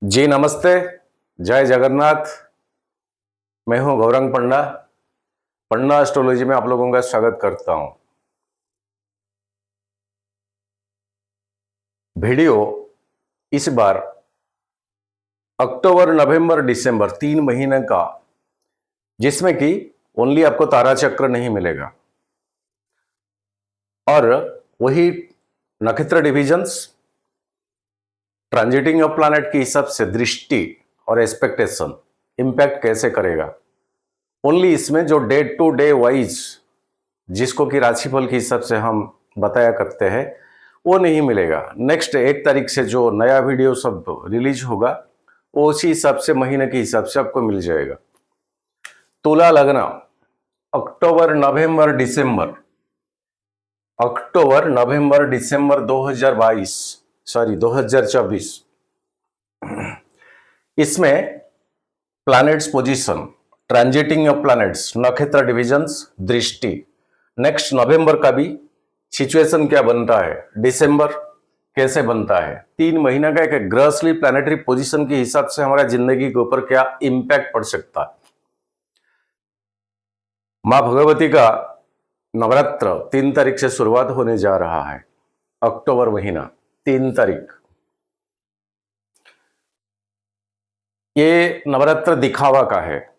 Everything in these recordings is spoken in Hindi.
जी नमस्ते। जय जगन्नाथ। मैं हूं गौरंग पंडा। पंडा एस्ट्रोलॉजी में आप लोगों का स्वागत करता हूं। वीडियो इस बार अक्टूबर नवंबर दिसंबर 3 महीने का, जिसमें कि ओनली आपको तारा चक्र नहीं मिलेगा और वही नक्षत्र डिविजन्स, ट्रांजिटिंग ऑफ प्लैनेट के हिसाब से दृष्टि और एक्सपेक्टेशन इंपैक्ट कैसे करेगा। ओनली इसमें जो डे टू डे वाइज, जिसको कि राशिफल के हिसाब से हम बताया करते हैं, वो नहीं मिलेगा। नेक्स्ट 1 तारीख से जो नया वीडियो सब रिलीज होगा वो उसी हिसाब से महीने के हिसाब से आपको मिल जाएगा। तुला लग्न अक्टूबर नवंबर दिसंबर 2024, इसमें planets position, transiting of planets, नक्षत्र डिविजन्स, दृष्टि, नेक्स्ट नवंबर का भी सिचुएशन क्या बनता है, दिसंबर कैसे बनता है, 3 महीना का एक ग्रहस्थली प्लैनेटरी पोजीशन के हिसाब से हमारा जिंदगी के ऊपर क्या इंपैक्ट पड़ सकता है। मां भगवती का नवरात्र 3 तारीख से शुरुआत होने जा रहा है। अक्टूबर महीना 3 तारीख। ये नवरात्र दिखावा का है।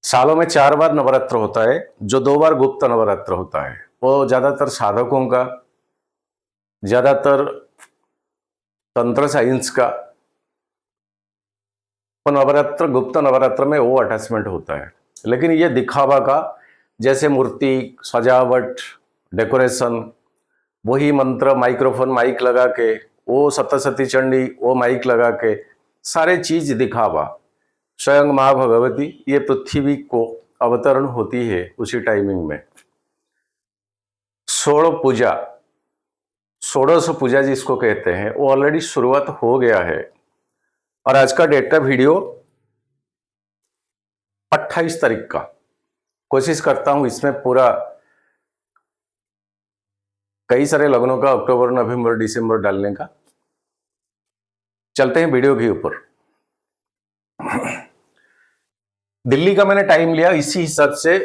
सालों में 4 बार नवरात्र होता है, जो 2 बार गुप्त नवरात्र होता है वो ज्यादातर साधकों का, ज्यादातर तंत्र साइंस का। तो नवरात्र, गुप्त नवरात्र में वो अटैचमेंट होता है, लेकिन ये दिखावा का, जैसे मूर्ति, सजावट, डेकोरेशन, वही मंत्र, माइक्रोफोन, माइक लगा के, वो सप्तशती चंडी, वो माइक लगा के, सारे चीज दिखावा। स्वयं माँ भगवती ये पृथ्वी को अवतरण होती है उसी टाइमिंग में। 16 पूजा जिसको कहते हैं, वो ऑलरेडी शुरुआत हो गया है और आज का डेट का वीडियो 28 तारीख का। कोशिश करता हूं इसमें पूरा कई सारे लग्नों का अक्टूबर नवंबर दिसंबर डालने का। चलते हैं वीडियो के ऊपर। दिल्ली का मैंने टाइम लिया, इसी हिसाब से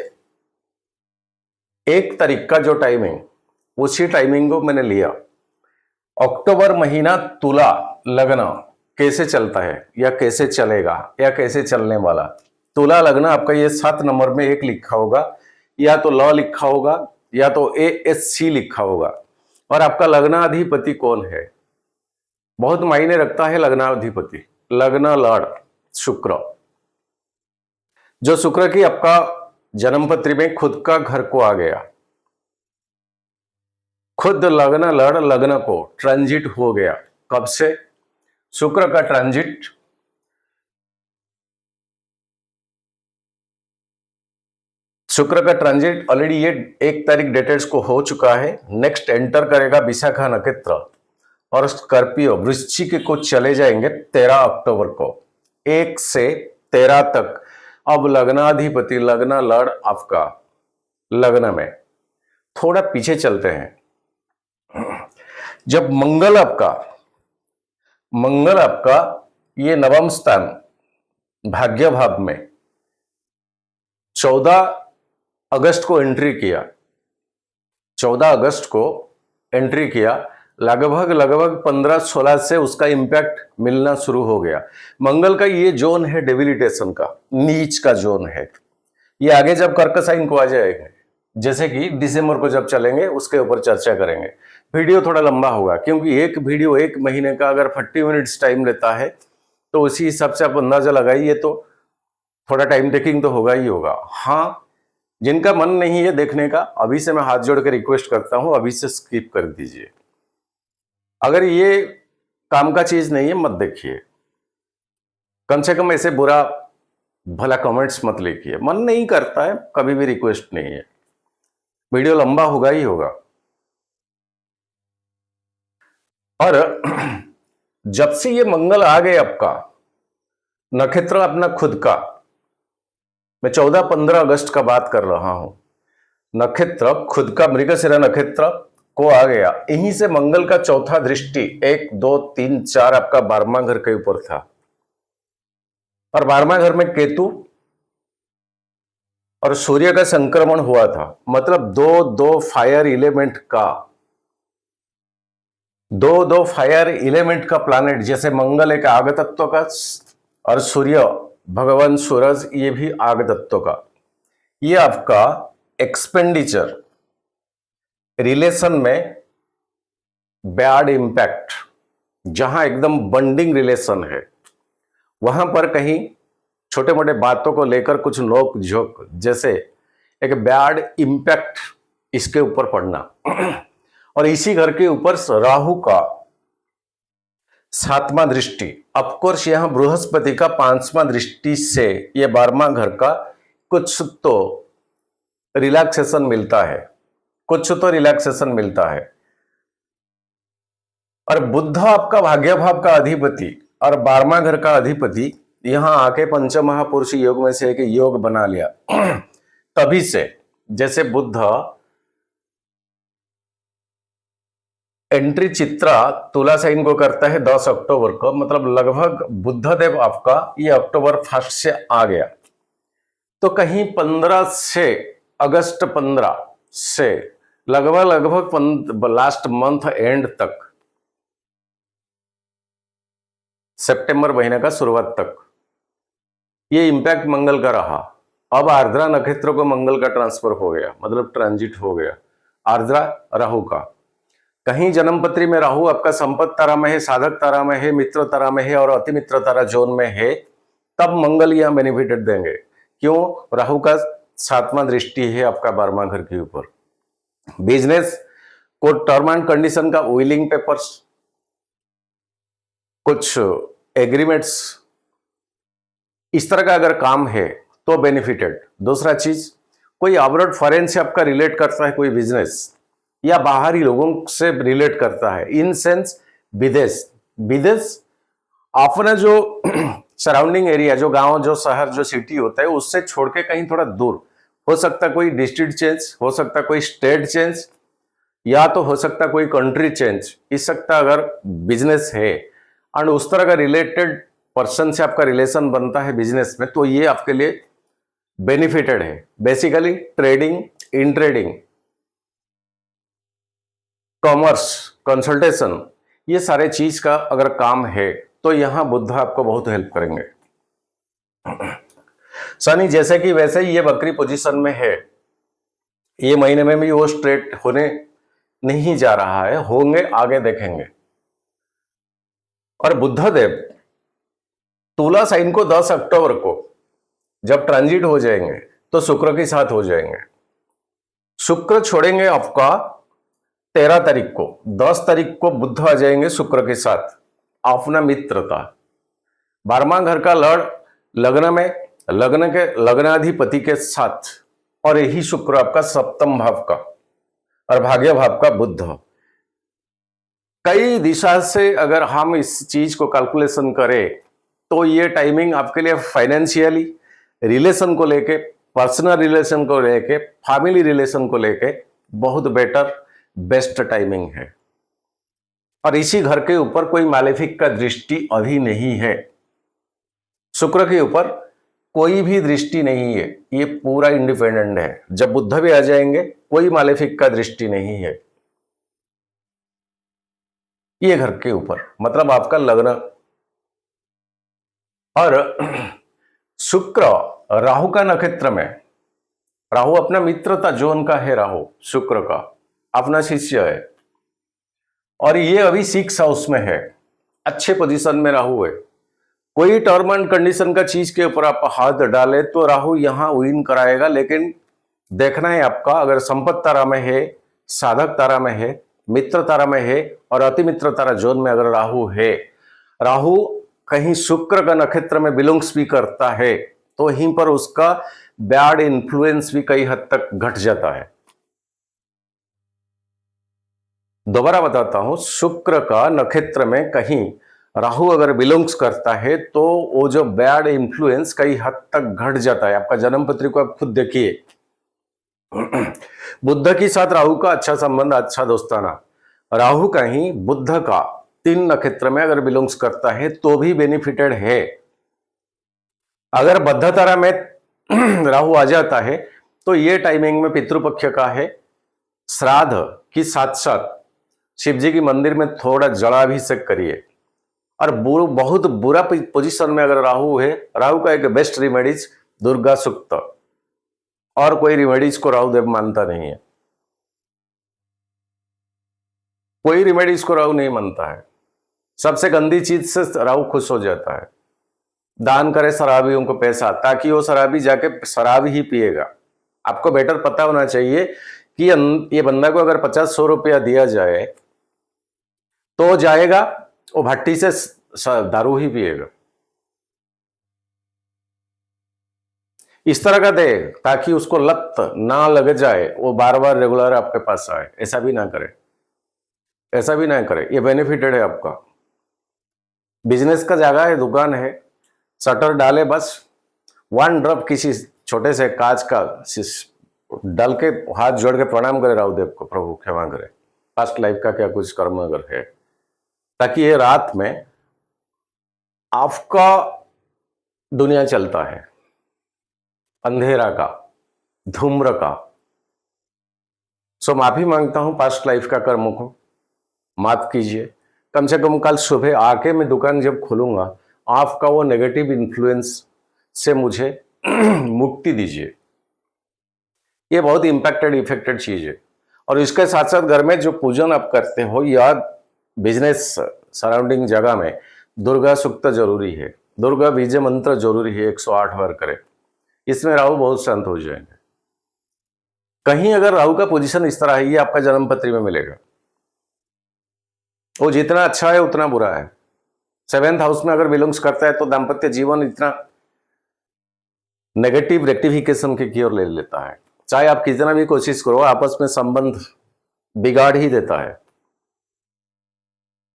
1 तारीख का जो टाइमिंग, उसी टाइमिंग को मैंने लिया। अक्टूबर महीना तुला लग्न कैसे चलता है या कैसे चलेगा या कैसे चलने वाला। तुला लग्न आपका ये 7 नंबर में 1 लिखा होगा, या तो ल लिखा होगा या तो ASC लिखा होगा। और आपका लग्नाधिपति कौन है, बहुत मायने रखता है लग्नाधिपति। लग्न लड़ शुक्र, जो शुक्र की आपका जन्मपत्री में खुद का घर को आ गया, खुद लग्न लड़ लग्न को ट्रांजिट हो गया। कब से? शुक्र का ट्रांजिट ऑलरेडी ये 1 तारीख डेटेड्स को हो चुका है। नेक्स्ट एंटर करेगा विशाखा नक्षत्र और स्कॉर्पियो वृश्चिक को चले जाएंगे 13 अक्टूबर को। 1 से 13 तक अब लग्नाधिपति लग्न लड़ आपका लग्न में। थोड़ा पीछे चलते हैं। जब मंगल आपका ये नवम स्थान भाग्य भाव में 14 अगस्त को एंट्री किया, 14 अगस्त को एंट्री किया, लगभग 15-16 से उसका इंपैक्ट मिलना शुरू हो गया। मंगल का ये जोन है डेबिलिटेशन का, नीच का जोन है। ये आगे जब कर्क साइन को आ जाएगा, जैसे कि दिसंबर को जब चलेंगे उसके ऊपर चर्चा करेंगे। वीडियो थोड़ा लंबा होगा, क्योंकि एक वीडियो 1 महीने का अगर 40 मिनट्स टाइम लेता है तो उसी हिसाब से आप अंदाजा लगाइए, तो थोड़ा टाइम टेकिंग तो होगा ही होगा। हाँ, जिनका मन नहीं है देखने का, अभी से मैं हाथ जोड़ के रिक्वेस्ट करता हूं, अभी से स्किप कर दीजिए। अगर ये काम का चीज नहीं है मत देखिए, कम से कम ऐसे बुरा भला कमेंट्स मत लिखिए। मन नहीं करता है, कभी भी रिक्वेस्ट नहीं है, वीडियो लंबा होगा ही होगा। और जब से ये मंगल आ गए आपका नक्षत्र अपना खुद का, मैं 14-15 अगस्त का बात कर रहा हूं, नक्षत्र खुद का मृगशिरा नक्षत्र को आ गया, यहीं से मंगल का चौथा दृष्टि 1 2 3 4 आपका 12वां घर के ऊपर था, और 12वां घर में केतु और सूर्य का संक्रमण हुआ था। मतलब दो फायर एलिमेंट का दो फायर एलिमेंट का प्लैनेट, जैसे मंगल एक आग तत्व का और सूर्य भगवान सूरज ये भी आग तत्व का, ये आपका एक्सपेंडिचर रिलेशन में बैड इंपैक्ट, जहां एकदम बॉन्डिंग रिलेशन है वहां पर कहीं छोटे मोटे बातों को लेकर कुछ नोक झोंक, जैसे एक बैड इंपैक्ट इसके ऊपर पड़ना। और इसी घर के ऊपर राहु का 7वां दृष्टि, ऑफकोर्स यहां बृहस्पति का 5वां दृष्टि से ये 12वां घर का कुछ तो रिलैक्सेशन मिलता है, कुछ तो रिलैक्सेशन मिलता है। और बुध आपका भाग्य भाव का अधिपति और 12वां घर का अधिपति यहां आके पंचम महापुरुष योग में से एक योग बना लिया। तभी से जैसे बुध एंट्री चित्रा तुला साइन को करता है 10 अक्टूबर को, मतलब लगभग बुधदेव आपका ये अक्टूबर 1 से आ गया, तो कहीं 15 से अगस्त 15 से लगभग लास्ट मंथ एंड तक, सितंबर महीने का शुरुआत तक ये इंपैक्ट मंगल का रहा। अब आर्द्रा नक्षत्र को मंगल का ट्रांसफर हो गया, मतलब ट्रांजिट हो गया आर्द्रा राहु का। कहीं जन्मपत्री में राहु आपका संपत्ति तारा में है, साधक तारा में है, मित्र तारा में है और अति मित्र तारा जोन में है, तब मंगल यहां बेनिफिटेड देंगे। क्यों? राहु का 7वां दृष्टि है आपका 12वां घर के ऊपर। बिजनेस को टर्म एंड कंडीशन का विलिंग पेपर्स, कुछ एग्रीमेंट्स, इस तरह का अगर काम है तो बेनिफिटेड। दूसरा चीज, कोई अब्रॉड फॉरेन से आपका रिलेट करता है कोई बिजनेस, या बाहरी लोगों से रिलेट करता है, इन सेंस विदेश। विदेश अपना जो सराउंडिंग एरिया, जो गांव, जो शहर, जो सिटी होता है उससे छोड़ के कहीं थोड़ा दूर, हो सकता कोई डिस्ट्रिक्ट चेंज, हो सकता कोई स्टेट चेंज, या तो हो सकता कोई कंट्री चेंज, इस सकता अगर बिजनेस है और उस तरह का रिलेटेड पर्सन से आपका रिलेशन बनता है बिजनेस में, तो ये आपके लिए बेनिफिटेड है। Basically trading, in trading, commerce, consultation, ये सारे चीज का अगर काम है तो यहां बुध आपको बहुत हेल्प करेंगे। शनि जैसे कि वैसे ही ये वक्री पोजीशन में है, ये महीने में भी वो स्ट्रेट होने नहीं जा रहा है, होंगे आगे देखेंगे। और बुधदेव तुला साइन को 10 अक्टूबर को जब ट्रांजिट हो जाएंगे तो शुक्र के साथ हो जाएंगे। शुक्र छोड़ेंगे आपका 13 तारीख को, 10 तारीख को बुध आ जाएंगे शुक्र के साथ अपना मित्रता। 12वां घर का लग्न में, लग्न के लग्नाधिपति के साथ, और यही शुक्र आपका 7म भाव का और भाग्य भाव का बुध। कई दिशा से अगर हम इस चीज को कैलकुलेशन करें तो ये टाइमिंग आपके लिए फाइनेंशियली रिलेशन को लेके, पर्सनल रिलेशन को लेके, फैमिली रिलेशन को लेके बहुत बेटर, बेस्ट टाइमिंग है। और इसी घर के ऊपर कोई मालेफिक का दृष्टि अभी नहीं है, शुक्र के ऊपर कोई भी दृष्टि नहीं है, ये पूरा इंडिपेंडेंट है। जब बुध भी आ जाएंगे कोई मालेफिक का दृष्टि नहीं है ये घर के ऊपर, मतलब आपका लग्न। और शुक्र राहु का नक्षत्र में, राहु अपना मित्रता जोन का है, राहु शुक्र का अपना शिष्य है, और ये अभी 6 हाउस में है, अच्छे पोजीशन में राहु है। कोई टर्म एंड कंडीशन का चीज के ऊपर आप हाथ डाले तो राहु यहां विन कराएगा, लेकिन देखना है आपका, अगर संपत्ति तारा में है, साधक तारा में है, मित्र तारा में है और अति मित्र तारा जोन में अगर राहु है, राहु कहीं शुक्र का नक्षत्र में बिलोंग्स भी करता है, तो यहीं पर उसका बैड इन्फ्लुएंस भी कई हद तक घट जाता है। दोबारा बताता हूं, शुक्र का नक्षत्र में कहीं राहु अगर बिलोंग्स करता है तो वो जो बैड इन्फ्लुएंस कई हद तक घट जाता है। आपका जन्म पत्री को आप खुद देखिए, बुध के साथ राहु का अच्छा संबंध, अच्छा दोस्ताना। राहु कहीं बुध का 3 नक्षत्र में अगर बिलोंग्स करता है तो भी बेनिफिटेड है। अगर बद्ध तारा में राहु आ जाता है तो ये टाइमिंग में पितृपक्ष का है, श्राद्ध की साथ साथ शिव जी की मंदिर में थोड़ा जलाभिषेक करिए। और बहुत बुरा पोजीशन में अगर राहु है, राहु का एक बेस्ट रेमेडीज दुर्गा सूक्त, और कोई रेमेडीज को राहु देव मानता नहीं है, कोई रेमेडीज को राहु नहीं मानता है। सबसे गंदी चीज से राहु खुश हो जाता है। दान करे शराबियों को पैसा, ताकि वो शराबी जाके शराब ही पिएगा। आपको बेटर पता होना चाहिए कि ये बंदा को अगर 50-100 रुपया दिया जाए तो जाएगा वो भट्टी से दारू ही पिएगा। इस तरह का दे ताकि उसको लत ना लग जाए, वो बार बार रेगुलर आपके पास आए। ऐसा भी ना करे, ऐसा भी ना करे। ये बेनिफिटेड है आपका। बिजनेस का जगह है, दुकान है, शटर डाले, बस 1 ड्रॉप किसी छोटे से कांच का डाल के हाथ जोड़ के प्रणाम करे राहुदेव को, प्रभु क्षमा करे, पास्ट लाइफ का क्या कुछ कर्म अगर है, ताकि ये रात में आपका दुनिया चलता है अंधेरा का, धूम्र का। सो माफी मांगता हूं पास्ट लाइफ का कर्मों को माफ कीजिए। कम से कम कल सुबह आके मैं दुकान जब खोलूंगा, आपका वो नेगेटिव इन्फ्लुएंस से मुझे मुक्ति दीजिए। ये बहुत इंपैक्टेड इफेक्टेड चीज है। और इसके साथ साथ घर में जो पूजन आप करते हो या बिजनेस सराउंडिंग जगह में दुर्गा सूक्त जरूरी है, दुर्गा विजय मंत्र जरूरी है, 108 बार करें। इसमें राहु बहुत शांत हो जाएंगे। कहीं अगर राहु का पोजीशन इस तरह है, ये आपका जन्म पत्री में मिलेगा। वो जितना अच्छा है उतना बुरा है। 7th हाउस में अगर बिलोंग्स करता है तो दाम्पत्य जीवन इतना नेगेटिव रेक्टिफिकेशन की ओर ले लेता है। चाहे आप कितना भी कोशिश करो, आपस में संबंध बिगाड़ ही देता है।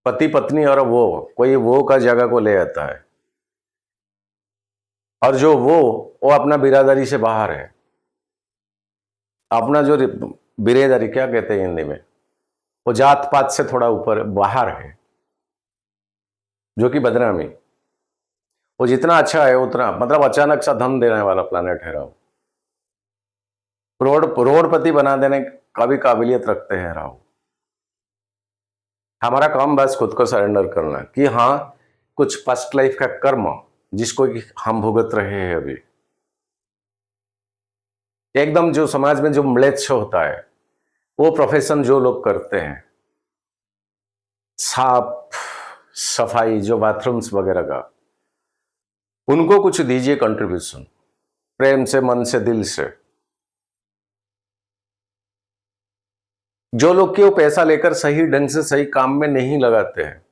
पति पत्नी और वो कोई वो का जगह को ले आता है, और जो वो अपना बिरादरी से बाहर है। अपना जो बिरादरी क्या कहते हैं हिंदी में, वो जात पात से थोड़ा ऊपर बाहर है, जो कि बदनामी। वो जितना अच्छा है उतना, मतलब अचानक सा धन देने वाला प्लैनेट है राहु। करोड़पति बना देने का भी काबिलियत रखते हैं राहु। हमारा काम बस खुद को सरेंडर करना कि हाँ, कुछ पास्ट लाइफ का कर्म जिसको कि हम भुगत रहे हैं अभी। एकदम जो समाज में जो म्लेच्छ होता है, वो प्रोफेशन जो लोग करते हैं, साफ सफाई, जो बाथरूम्स वगैरह का, उनको कुछ दीजिए कंट्रीब्यूशन, प्रेम से, मन से, दिल से। जो लोग कि वो पैसा लेकर सही ढंग से सही काम में नहीं लगाते हैं,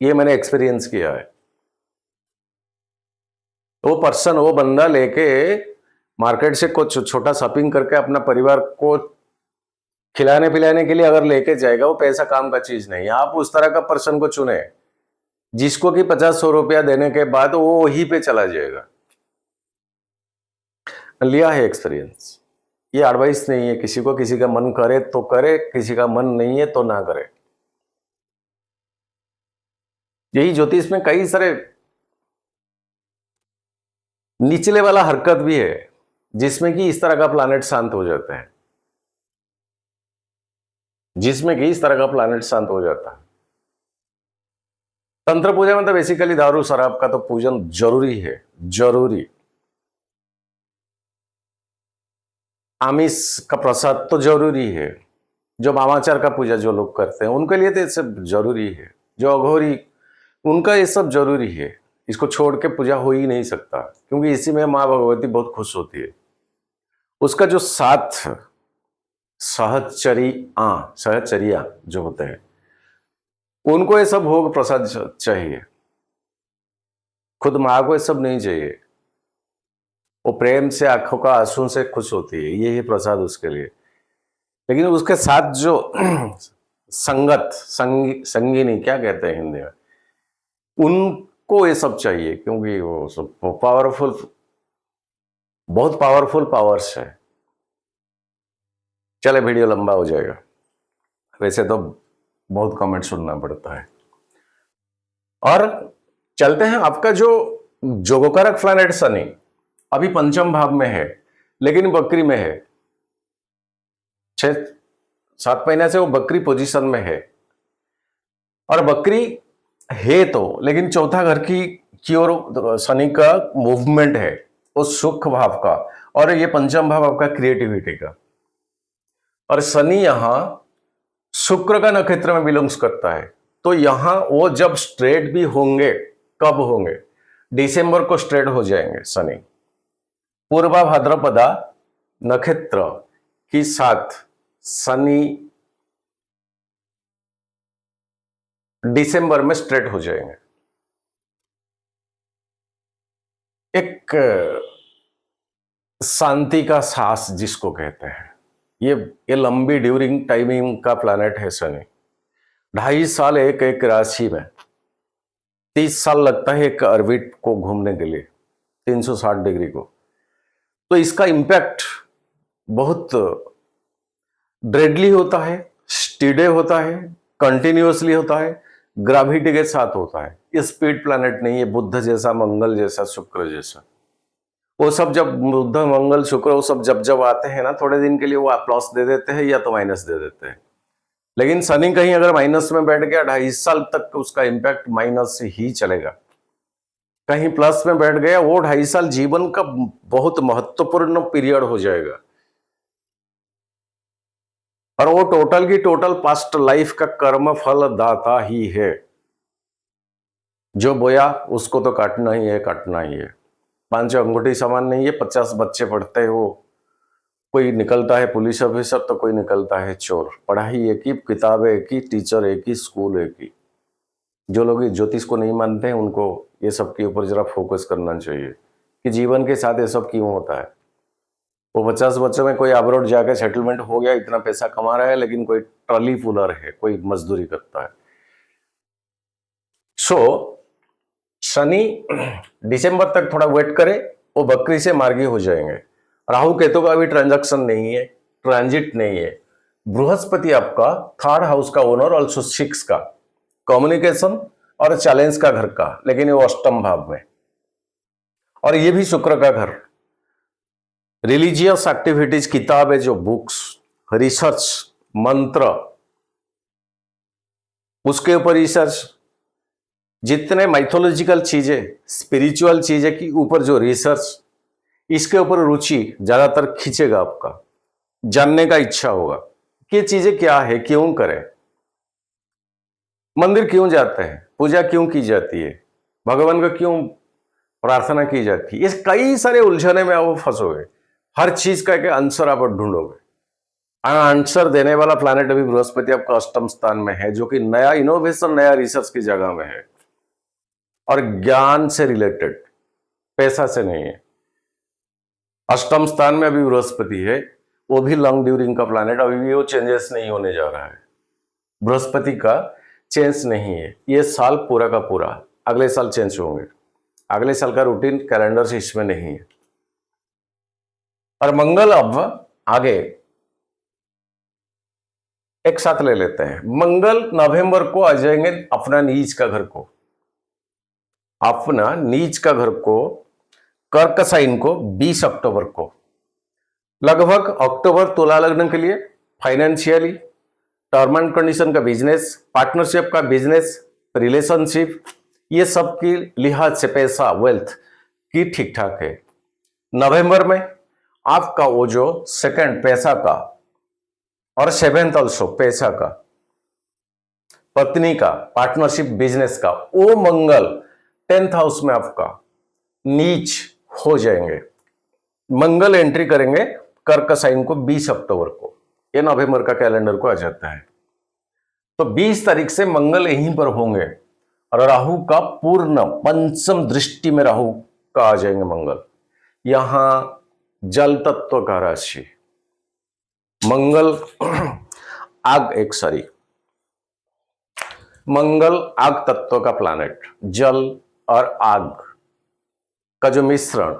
ये मैंने एक्सपीरियंस किया है। वो पर्सन, वो बंदा लेके मार्केट से कुछ छोटा शॉपिंग करके अपना परिवार को खिलाने पिलाने के लिए अगर लेके जाएगा, वो पैसा काम का चीज नहीं है। आप उस तरह का पर्सन को चुने जिसको कि 50-100 रुपया देने के बाद वो वहीं पे चला जाएगा। लिया है एक्सपीरियंस। ये एडवाइस नहीं है किसी को, किसी का मन करे तो करे, किसी का मन नहीं है तो ना करे। यही ज्योतिष में कई सारे निचले वाला हरकत भी है जिसमें कि इस तरह का प्लैनेट शांत हो जाता है, जिसमें कि इस तरह का प्लैनेट शांत हो जाता है। तंत्र पूजा में तो बेसिकली दारू शराब का तो पूजन जरूरी है, जरूरी। आमिष का प्रसाद तो जरूरी है। जो वामाचार का पूजा जो लोग करते हैं उनके लिए तो ये सब जरूरी है। जो अघोरी, उनका ये सब जरूरी है। इसको छोड़ के पूजा हो ही नहीं सकता, क्योंकि इसी में माँ भगवती बहुत खुश होती है। उसका जो साथ सहचरिया जो होते हैं, उनको ये सब भोग प्रसाद चाहिए। खुद माँ को ये सब नहीं चाहिए। वो प्रेम से, आंखों का आंसू से खुश होती है, ये ही प्रसाद उसके लिए। लेकिन उसके साथ जो संगिनी क्या कहते हैं हिंदी में, उनको ये सब चाहिए, क्योंकि वो सब पावरफुल, बहुत पावरफुल पावर्स है। चले, वीडियो लंबा हो जाएगा, वैसे तो बहुत कमेंट सुनना पड़ता है। और चलते हैं, आपका जो जोगकारक प्लैनेट शनि अभी पंचम भाव में है, लेकिन बकरी में है। 6-7 महीने से वो बकरी पोजीशन में है, और बकरी है तो, लेकिन चौथा घर की ओर शनि का मूवमेंट है, उस सुख भाव का, और ये पंचम भाव आपका क्रिएटिविटी का। और शनि यहां शुक्र का नक्षत्र में बिलोंग्स करता है, तो यहां वो जब स्ट्रेट भी होंगे, कब होंगे? दिसंबर को स्ट्रेट हो जाएंगे शनि। पूर्वा भाद्रपदा नक्षत्र के साथ शनि दिसंबर में स्ट्रेट हो जाएंगे। एक शांति का सांस जिसको कहते हैं, ये लंबी ड्यूरिंग टाइमिंग का प्लैनेट है शनि। 2.5 साल एक एक राशि में, 30 साल लगता है एक ऑर्बिट को घूमने के लिए, 360 डिग्री को। तो इसका इंपैक्ट बहुत ड्रेडली होता है, स्टीडे होता है, कंटिन्यूअसली होता है, ग्रेविटी के साथ होता है। ये स्पीड प्लैनेट नहीं है, बुध जैसा, मंगल जैसा, शुक्र जैसा। वो सब जब बुध मंगल शुक्र वो सब जब आते हैं ना, थोड़े दिन के लिए वो प्लस दे देते हैं या तो माइनस दे देते हैं। लेकिन शनि कहीं अगर माइनस में बैठ गया, 2.5 साल तक उसका इंपैक्ट माइनस ही चलेगा। कहीं प्लस में बैठ गया, वो 2.5 साल जीवन का बहुत महत्वपूर्ण पीरियड हो जाएगा, और वो टोटल की टोटल पास्ट लाइफ का कर्म फल दाता ही है। जो बोया उसको तो काटना ही है, काटना ही है। 5 अंगूठी समान नहीं है। 50 बच्चे पढ़ते हैं, वो कोई निकलता है पुलिस ऑफिसर तो कोई निकलता है चोर। पढ़ाई एक ही, किताबें एक ही, टीचर एक ही, स्कूल एक ही। जो लोग ज्योतिष को नहीं मानते हैं उनको ये सब के ऊपर जरा फोकस करना चाहिए कि जीवन के साथ ये सब क्यों होता है। वो 50 बच्चों में कोई अब्रॉड जाके सेटलमेंट हो गया, इतना पैसा कमा रहा है, लेकिन कोई ट्रॉली पुलर है, कोई मजदूरी करता है। शनि दिसंबर तक थोड़ा वेट करे, वो बकरी से मार्गी हो जाएंगे। राहु केतु का अभी ट्रांजैक्शन नहीं है, ट्रांजिट नहीं है। बृहस्पति आपका 3rd हाउस का ओनर, ऑल्सो 6 का, कम्युनिकेशन और चैलेंज का घर का, लेकिन वो अष्टम भाव में, और ये भी शुक्र का घर। रिलीजियस एक्टिविटीज, किताबें, जो बुक्स, रिसर्च, मंत्र, उसके ऊपर रिसर्च, जितने माइथोलॉजिकल चीजें, स्पिरिचुअल चीजें के ऊपर जो रिसर्च, इसके ऊपर रुचि ज्यादातर खींचेगा आपका। जानने का इच्छा होगा कि चीजें क्या है, क्यों करें, मंदिर क्यों जाते हैं, पूजा क्यों की जाती है, भगवान का क्यों प्रार्थना की जाती है। इस कई सारे उलझने में आप फंसोगे, हर चीज का एक आंसर आप ढूंढोगे। आंसर देने वाला प्लैनेट अभी बृहस्पति आपका अष्टम स्थान में है, जो कि नया इनोवेशन, नया रिसर्च की जगह में है, और ज्ञान से रिलेटेड, पैसा से नहीं है। अष्टम स्थान में अभी बृहस्पति है, वो भी लॉन्ग ड्यूरिंग का प्लैनेट, अभी भी वो चेंजेस नहीं होने जा रहा है। बृहस्पति का चेंज नहीं है, ये साल पूरा का पूरा, अगले साल चेंज होंगे। अगले साल का रूटीन कैलेंडर से इसमें नहीं है। और मंगल अब आगे एक साथ ले लेते हैं। मंगल नवंबर को आ जाएंगे अपना नीच का घर को, अपना नीच का घर को, कर्क साइन को 20 अक्टूबर को। लगभग अक्टूबर तुला लग्न के लिए फाइनेंशियली, टर्म एंड कंडीशन का बिजनेस, पार्टनरशिप का बिजनेस, रिलेशनशिप, ये सब की लिहाज से पैसा, वेल्थ की ठीक ठाक है। नवंबर में आपका वो जो सेकंड पैसा का, और 7th ऑल्सो पैसा का, पत्नी का, पार्टनरशिप, बिजनेस का, वो मंगल 10th हाउस में आपका नीच हो जाएंगे। मंगल एंट्री करेंगे कर्क साइन को 20 अक्टूबर को, ये नवंबर का कैलेंडर को आ जाता है। तो 20 तारीख से मंगल यहीं पर होंगे, और राहु का पूर्ण पंचम दृष्टि में राहु का आ जाएंगे मंगल। यहां जल तत्व का राशि मंगल, मंगल आग तत्व का प्लैनेट, जल और आग का जो मिश्रण,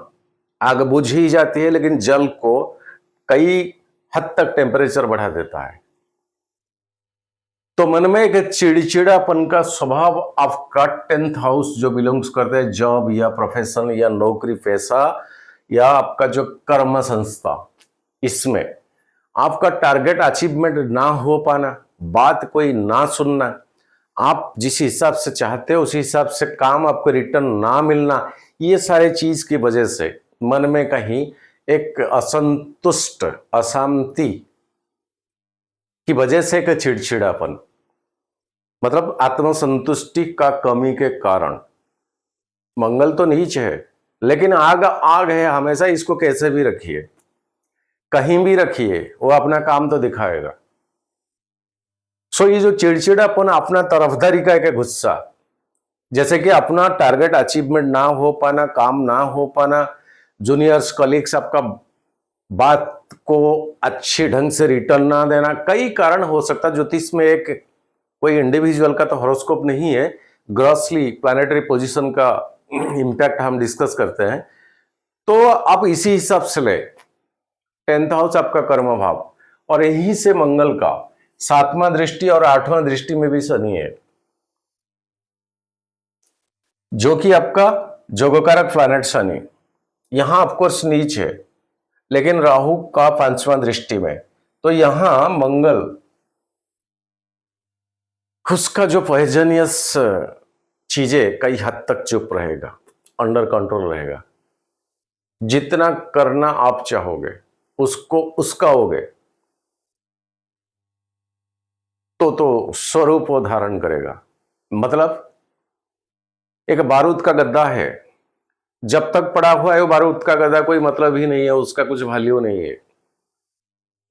आग बुझ ही जाती है, लेकिन जल को कई हद तक टेम्परेचर बढ़ा देता है। तो मन में एक चिड़चिड़ापन का स्वभाव आपका 10th हाउस जो बिलोंग्स करते हैं जॉब या प्रोफेशन या नौकरी पेशा या आपका जो कर्म संस्था, इसमें आपका टारगेट अचीवमेंट ना हो पाना, बात कोई ना सुनना, आप जिस हिसाब से चाहते हो उस हिसाब से काम आपको रिटर्न ना मिलना, ये सारे चीज की वजह से मन में कहीं एक असंतुष्ट, अशांति की वजह से एक चिड़चिड़ापन, मतलब आत्मसंतुष्टि का कमी के कारण। मंगल तो नीच है लेकिन आग आग है, हमेशा इसको कैसे भी रखिए, कहीं भी रखिए, वो अपना काम तो दिखाएगा। सो ये जो चिड़चिड़ापन, अपना तरफदारी का एक गुस्सा, जैसे कि अपना टारगेट अचीवमेंट ना हो पाना, काम ना हो पाना, जूनियर्स कलीग्स आपका बात को अच्छे ढंग से रिटर्न ना देना, कई कारण हो सकता है। ज्योतिष में एक कोई इंडिविजुअल का तो हॉरोस्कोप नहीं है, ग्रॉसली प्लैनेटरी पोजीशन का इंपैक्ट हम डिस्कस करते हैं। तो आप इसी हिसाब से ले, 10th हाउस आपका कर्म भाव, और यहीं से मंगल का 7वां दृष्टि और 8वां दृष्टि में भी शनि है, जो कि आपका जोगकारक प्लैनेट शनि यहां ऑफकोर्स नीच है, लेकिन राहु का 5वां दृष्टि में। तो यहां मंगल उसका जो पॉइजनियस चीजें कई हद तक चुप रहेगा, अंडर कंट्रोल रहेगा। जितना करना आप चाहोगे उसको उसका होगे तो स्वरूप वो धारण करेगा। मतलब एक बारूद का गद्दा है, जब तक पड़ा हुआ है वो बारूद का गद्दा, कोई मतलब ही नहीं है, उसका कुछ वैल्यू नहीं है।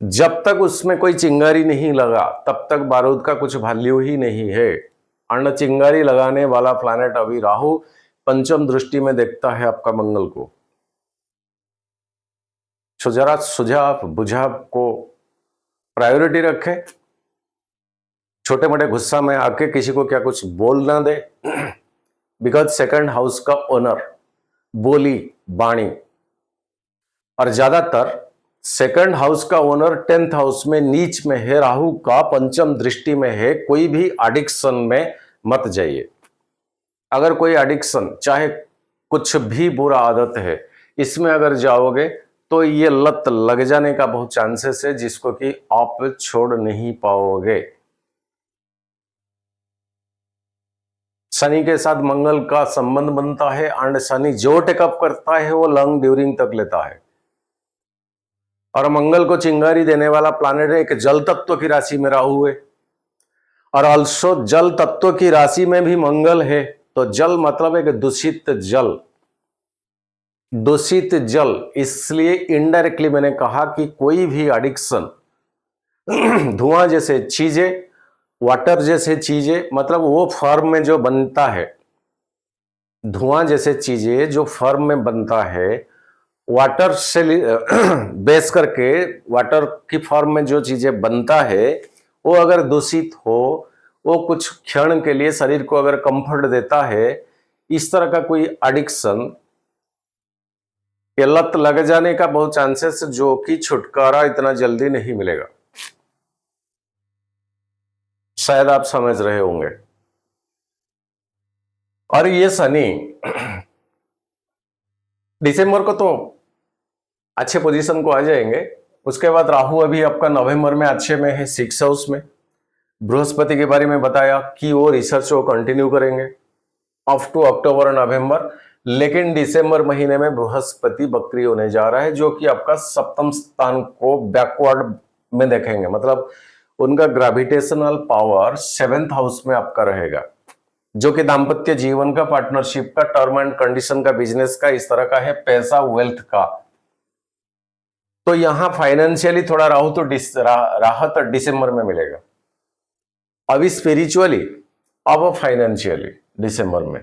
जब तक उसमें कोई चिंगारी नहीं लगा तब तक बारूद का कुछ वैल्यू ही नहीं है। अन्न चिंगारी लगाने वाला प्लैनेट अभी राहु 5म दृष्टि में देखता है आपका मंगल को। तो जरा सुझाव बुझाव को प्रायोरिटी रखे, छोटे मोटे गुस्सा में आके किसी को क्या कुछ बोल ना दे, बिकॉज 2nd हाउस का ओनर बोली बाणी, और ज्यादातर 2nd हाउस का ओनर 10th हाउस में नीच में है, राहु का 5म दृष्टि में है। कोई भी एडिक्शन में मत जाइए। अगर कोई एडिक्शन, चाहे कुछ भी बुरा आदत है, इसमें अगर जाओगे तो ये लत लग जाने का बहुत चांसेस है, जिसको कि आप छोड़ नहीं पाओगे। शनि के साथ मंगल का संबंध बनता है, एंड शनि जो टेकअप करता है वो लॉन्ग ड्यूरिंग तक लेता है। और मंगल को चिंगारी देने वाला प्लैनेट है, एक जल तत्व की राशि में राहु है, और ऑल्सो जल तत्व की राशि में भी मंगल है। तो जल मतलब एक दूषित जल, दूषित जल, इसलिए इनडायरेक्टली मैंने कहा कि कोई भी एडिक्शन, धुआं जैसे चीजें, वाटर जैसे चीजें, मतलब वो फॉर्म में जो बनता है, धुआं जैसे चीजें जो फॉर्म में बनता है, वाटर से बेस करके वाटर की फॉर्म में जो चीजें बनता है, वो अगर दूषित हो, वो कुछ क्षण के लिए शरीर को अगर कंफर्ट देता है, इस तरह का कोई एडिक्शन, ये लत लग जाने का बहुत चांसेस, जो कि छुटकारा इतना जल्दी नहीं मिलेगा। शायद आप समझ रहे होंगे। और ये शनि दिसंबर को तो अच्छे पोजीशन को आ जाएंगे। उसके बाद राहु अभी आपका नवंबर में अच्छे में है 6 हाउस में। बृहस्पति के बारे में बताया कि वो रिसर्च को कंटिन्यू करेंगे अप टू अक्टूबर और नवंबर, लेकिन दिसंबर महीने में बृहस्पति बकरी होने जा रहा है, जो कि आपका 7म स्थान को बैकवर्ड में देखेंगे। मतलब उनका ग्रेविटेशनल पावर 7th हाउस में आपका रहेगा, जो कि दाम्पत्य जीवन का, पार्टनरशिप का, टर्म एंड कंडीशन का, बिजनेस का, इस तरह का है, पैसा वेल्थ का। तो यहां फाइनेंशियली थोड़ा राहु तो राहत दिसंबर में मिलेगा। अभी स्पिरिचुअली, अब फाइनेंशियली दिसंबर में,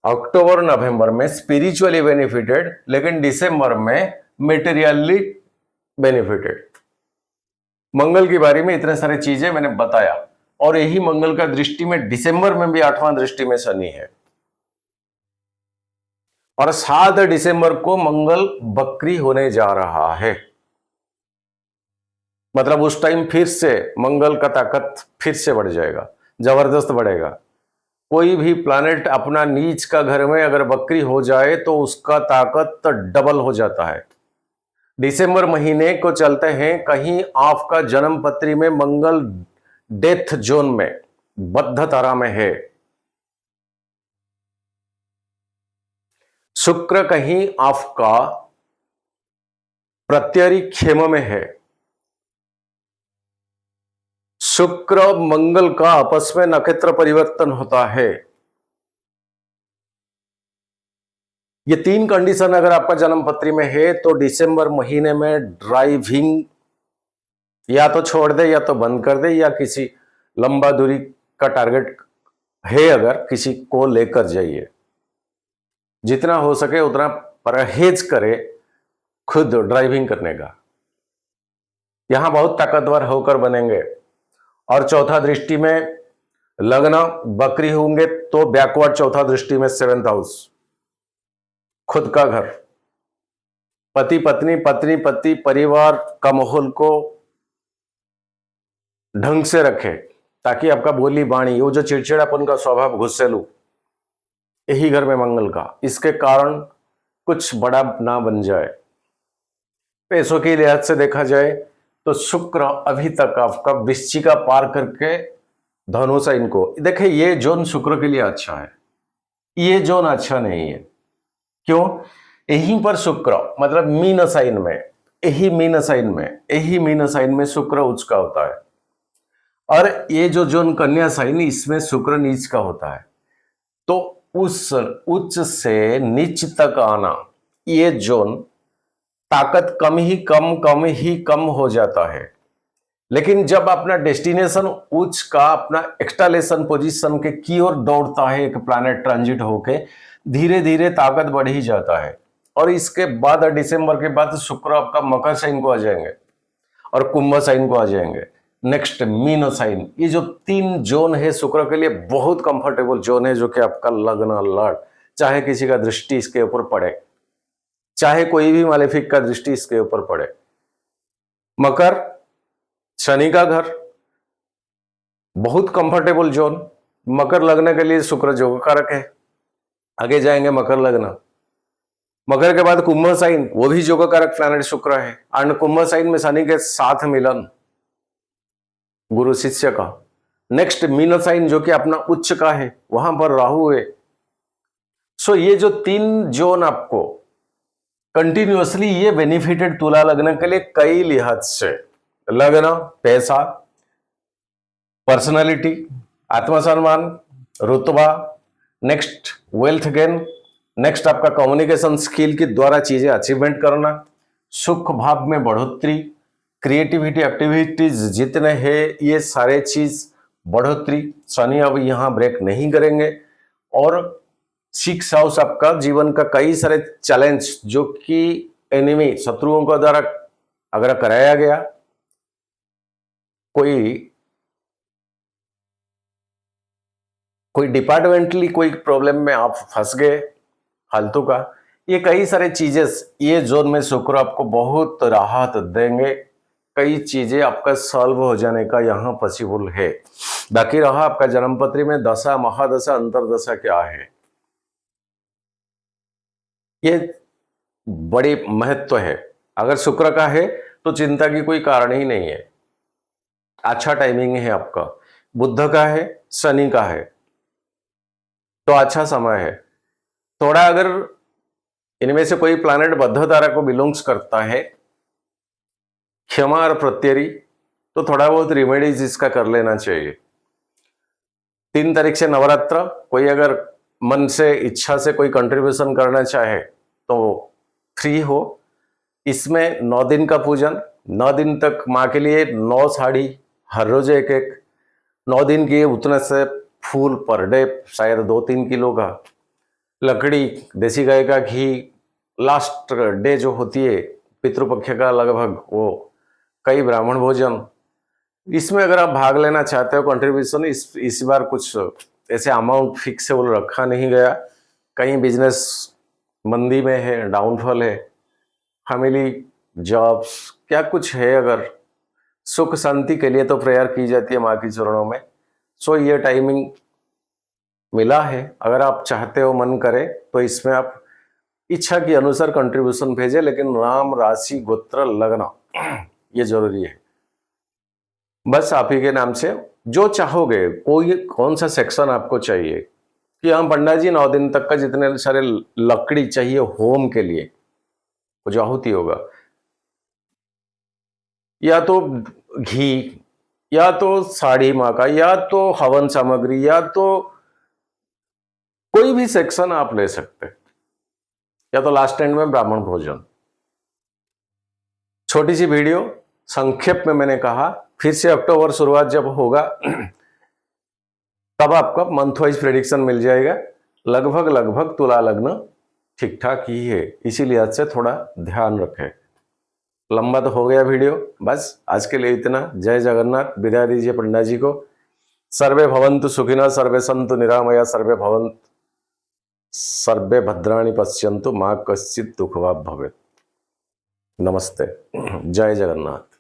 अक्टूबर नवंबर में स्पिरिचुअली बेनिफिटेड, लेकिन दिसंबर में मेटेरियली बेनिफिटेड। मंगल के बारे में इतने सारे चीजें मैंने बताया, और यही मंगल का दृष्टि में दिसंबर में भी 8वां दृष्टि में शनि है, और 7 दिसंबर को मंगल बकरी होने जा रहा है। मतलब उस टाइम फिर से मंगल का ताकत फिर से बढ़ जाएगा, जबरदस्त बढ़ेगा। कोई भी प्लैनेट अपना नीच का घर में अगर वक्री हो जाए तो उसका ताकत तो डबल हो जाता है। दिसंबर महीने को चलते हैं, कहीं आपका जन्म पत्री में मंगल डेथ जोन में, बद्ध तारा में है, शुक्र कहीं आपका प्रत्यरी खेम में है, शुक्र मंगल का आपस में नक्षत्र परिवर्तन होता है। ये तीन कंडीशन अगर आपका जन्म पत्री में है तो दिसंबर महीने में ड्राइविंग या तो छोड़ दे या तो बंद कर दे, या किसी लंबा दूरी का टारगेट है अगर किसी को लेकर जाइए। जितना हो सके उतना परहेज करे खुद ड्राइविंग करने का, यहां बहुत ताकतवर होकर बनेंगे। और चौथा दृष्टि में लग्न बकरी होंगे तो बैकवर्ड चौथा दृष्टि में 7th हाउस, खुद का घर, पति पत्नी, पत्नी पति, परिवार का माहौल को ढंग से रखे ताकि आपका बोली बाणी, वो जो चिड़चिड़ापन का स्वभाव, गुस्सेलू, यही घर में मंगल का, इसके कारण कुछ बड़ा ना बन जाए। पैसों की लिहाज से देखा जाए तो शुक्र अभी तक आपका वृश्चिका पार करके धनु साइन को, देखिए ये जोन शुक्र के लिए अच्छा है, ये जोन अच्छा नहीं है। क्यों? यहीं पर शुक्र मतलब मीन साइन में, यही मीन साइन में, यही मीन साइन में शुक्र उच्च का होता है, और ये जो जोन कन्या साइन, इसमें शुक्र नीच का होता है। तो उस उच्च से नीच तक आना, ये जोन ताकत कम ही कम हो जाता है। लेकिन जब अपना डेस्टिनेशन उच्च का अपना एक्सटालेशन पोजीशन के की ओर दौड़ता है एक प्लैनेट ट्रांजिट होके, धीरे धीरे ताकत बढ़ ही जाता है। और इसके बाद दिसंबर के बाद शुक्र आपका मकर साइन को आ जाएंगे और कुंभ साइन को आ जाएंगे, नेक्स्ट मीन साइन। ये जो 3 जोन है शुक्र के लिए बहुत कंफर्टेबल जोन है, जो कि आपका लग्न लड़, चाहे किसी का दृष्टि इसके ऊपर पड़े, चाहे कोई भी मालेफिक का दृष्टि इसके ऊपर पड़े। मकर शनि का घर, बहुत कंफर्टेबल जोन। मकर लग्न के लिए शुक्र जोग कारक है, आगे जाएंगे मकर लग्न। मकर के बाद कुंभ साइन, वो भी जोग कारक प्लैनेट शुक्र है, और कुंभ साइन में शनि के साथ मिलन गुरु शिष्य का। नेक्स्ट मीन साइन जो कि अपना उच्च का है, वहां पर राहु है। सो ये जो 3 जोन आपको कंटिन्यूअसली ये बेनिफिटेड तुला लग्न के लिए कई लिहाज से, लग्न, पैसा, पर्सनालिटी, आत्मसम्मान, रुतबा, नेक्स्ट वेल्थ गेन, नेक्स्ट आपका कम्युनिकेशन स्किल के द्वारा चीजें अचीवमेंट करना, सुख भाव में बढ़ोतरी, क्रिएटिविटी एक्टिविटीज जितने हैं ये सारे चीज बढ़ोतरी। शनि अब यहां ब्रेक नहीं करेंगे। और 6th हाउस आपका जीवन का कई सारे चैलेंज जो कि एनिमी शत्रुओं के द्वारा अगर कराया गया, कोई डिपार्टमेंटली कोई प्रॉब्लम में आप फंस गए फालतू का, ये कई सारे चीजें ये जोन में शुक्र आपको बहुत राहत देंगे। कई चीजें आपका सॉल्व हो जाने का यहाँ पॉसिबल है। बाकी रहा आपका जन्मपत्री में दशा, महादशा, अंतरदशा क्या है, ये बड़ी महत्व है। अगर शुक्र का है तो चिंता की कोई कारण ही नहीं है, अच्छा टाइमिंग है आपका। बुध का है, शनि का है, तो अच्छा समय है। थोड़ा अगर इनमें से कोई प्लैनेट बद्ध तारा को बिलोंग्स करता है, क्षमा और प्रत्यरी, तो थोड़ा बहुत रिमेडीज इसका कर लेना चाहिए। 3 तारीख से नवरात्र, कोई अगर मन से इच्छा से कोई कंट्रीब्यूशन करना चाहे तो फ्री हो। इसमें 9 दिन का पूजन, 9 दिन तक माँ के लिए 9 साड़ी, हर रोज एक एक, 9 दिन की उतने से फूल पर डे, शायद 2-3 किलो का, लकड़ी, देसी गाय का घी, लास्ट डे जो होती है पितृपक्ष का लगभग वो कई ब्राह्मण भोजन। इसमें अगर आप भाग लेना चाहते हो कंट्रीब्यूशन, इस बार कुछ ऐसे अमाउंट फिक्सेबल रखा नहीं गया। कहीं बिजनेस मंदी में है, डाउनफॉल है, फैमिली, जॉब्स, क्या कुछ है, अगर सुख शांति के लिए तो प्रेयर की जाती है माँ के चरणों में। सो ये टाइमिंग मिला है, अगर आप चाहते हो मन करे तो इसमें आप इच्छा के अनुसार कंट्रीब्यूशन भेजें, लेकिन नाम राशि गोत्र लगना ये जरूरी है। बस आप ही के नाम से जो चाहोगे, कोई कौन सा सेक्शन आपको चाहिए कि हम पंडित जी 9 दिन तक का जितने सारे लकड़ी चाहिए होम के लिए, जो आहुति होगा, या तो घी, या तो साड़ी माँ का, या तो हवन सामग्री, या तो कोई भी सेक्शन आप ले सकते, या तो लास्ट एंड में ब्राह्मण भोजन। छोटी सी वीडियो, संक्षेप में मैंने कहा। फिर से अक्टूबर शुरुआत जब होगा तब आपका मंथ वाइज प्रेडिक्शन मिल जाएगा। लगभग तुला लग्न ठीक ठाक ही है, इसीलिए आज से थोड़ा ध्यान रखें। लंबा तो हो गया वीडियो, बस आज के लिए इतना। जय जगन्नाथ। विदाई दीजिए पंडित जी को। सर्वे भवन्तु सुखिनः, सर्वे सन्तु निरामया, सर्वे भद्राणि पश्यन्तु, मा कश्चित् दुःखभाग् भवेत्। नमस्ते। जय जगन्नाथ।